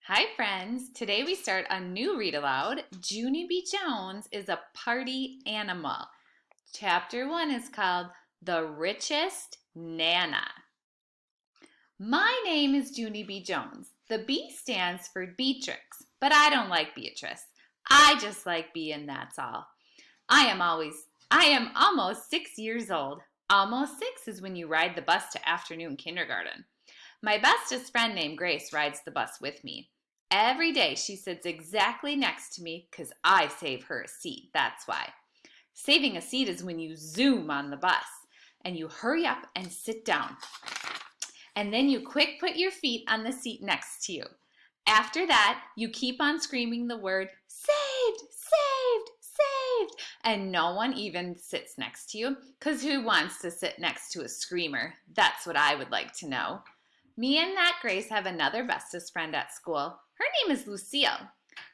Hi, friends. Today we start a new read aloud. Junie B. Jones is a party animal. Chapter 1 is called The Richest Nana. My name is Junie B. Jones. The B stands for Beatrix, but I don't like Beatrice. I just like B, and that's all. I am almost 6 years old. Almost six is when you ride the bus to afternoon kindergarten. My bestest friend named Grace rides the bus with me. Every day she sits exactly next to me because I save her a seat, that's why. Saving a seat is when you zoom on the bus and you hurry up and sit down. And then you quick put your feet on the seat next to you. After that, you keep on screaming the word, saved, saved, saved. And no one even sits next to you because who wants to sit next to a screamer? That's what I would like to know. Me and that Grace have another bestest friend at school. Her name is Lucille.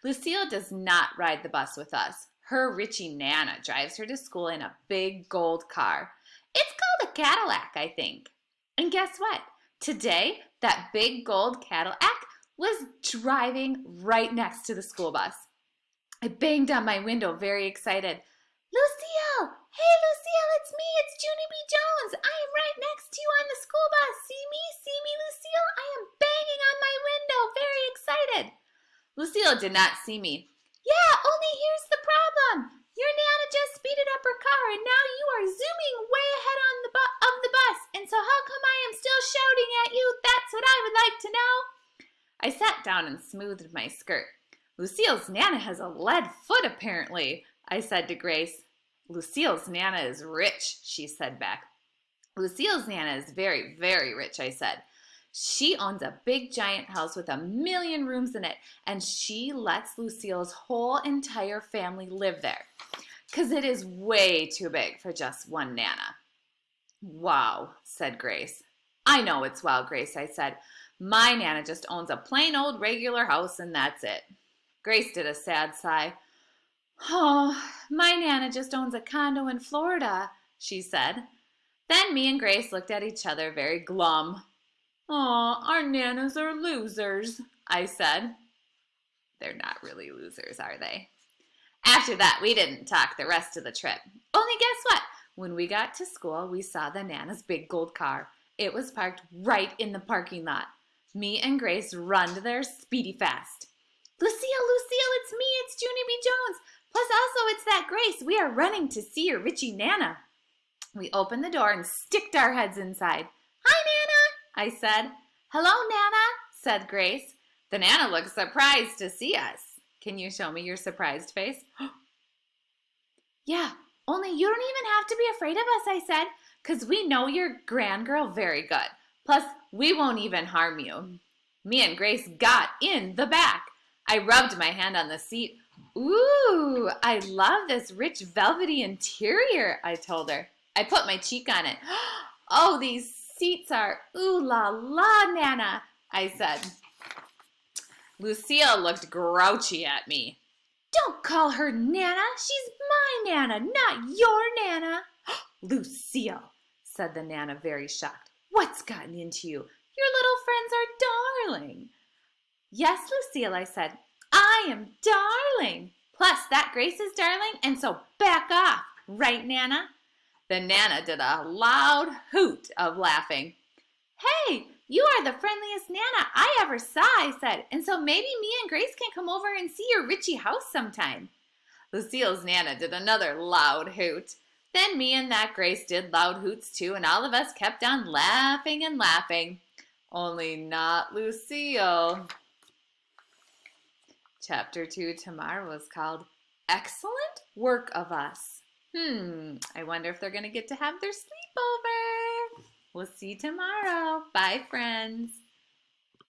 Lucille does not ride the bus with us. Her Richie Nana drives her to school in a big gold car. It's called a Cadillac, I think. And guess what? Today, that big gold Cadillac was driving right next to the school bus. I banged on my window, very excited. Lucille! Hey, Lucille, it's me. It's Junie B. Jones. I am right next to you on the school bus. See me? See me, Lucille? I am banging on my window, very excited. Lucille did not see me. Yeah, only here's the problem. Your Nana just speeded up her car, and now you are zooming way ahead on of the bus. And so how come I am still shouting at you? That's what I would like to know. I sat down and smoothed my skirt. Lucille's Nana has a lead foot, apparently, I said to Grace. Lucille's Nana is rich, she said back. Lucille's Nana is very, very rich, I said. She owns a big giant house with 1,000,000 rooms in it, and she lets Lucille's whole entire family live there, because it is way too big for just one Nana. Wow, said Grace. I know it's wow, Grace, I said. My Nana just owns a plain old regular house, and that's it. Grace did a sad sigh. Oh, my Nana just owns a condo in Florida, she said. Then me and Grace looked at each other very glum. Oh, our Nanas are losers, I said. They're not really losers, are they? After that, we didn't talk the rest of the trip. Only guess what? When we got to school, we saw the Nana's big gold car. It was parked right in the parking lot. Me and Grace run there speedy fast. Lucille, it's me, it's Junie B. Jones. Plus also it's that Grace. We are running to see your Richie Nana. We opened the door and sticked our heads inside. Hi, Nana, I said. Hello, Nana, said Grace. The Nana looked surprised to see us. Can you show me your surprised face? Yeah, only you don't even have to be afraid of us, I said, because we know your grand girl very good. Plus, we won't even harm you. Me and Grace got in the back. I rubbed my hand on the seat. Ooh, I love this rich velvety interior, I told her. I put my cheek on it. Oh, these seats are ooh la la, Nana, I said. Lucille looked grouchy at me. Don't call her Nana. She's my Nana, not your Nana. Lucille, said the Nana, very shocked. What's gotten into you? Your little friends are darling. Yes, Lucille, I said. I am darling. Plus, that Grace is darling, and so back off. Right, Nana? The Nana did a loud hoot of laughing. Hey, you are the friendliest Nana I ever saw, I said, and so maybe me and Grace can come over and see your Richie house sometime. Lucille's Nana did another loud hoot. Then me and that Grace did loud hoots too, and all of us kept on laughing and laughing. Only not Lucille. Chapter 2 tomorrow is called Excellent Work of Us. I wonder if they're going to get to have their sleepover. We'll see you tomorrow. Bye, friends.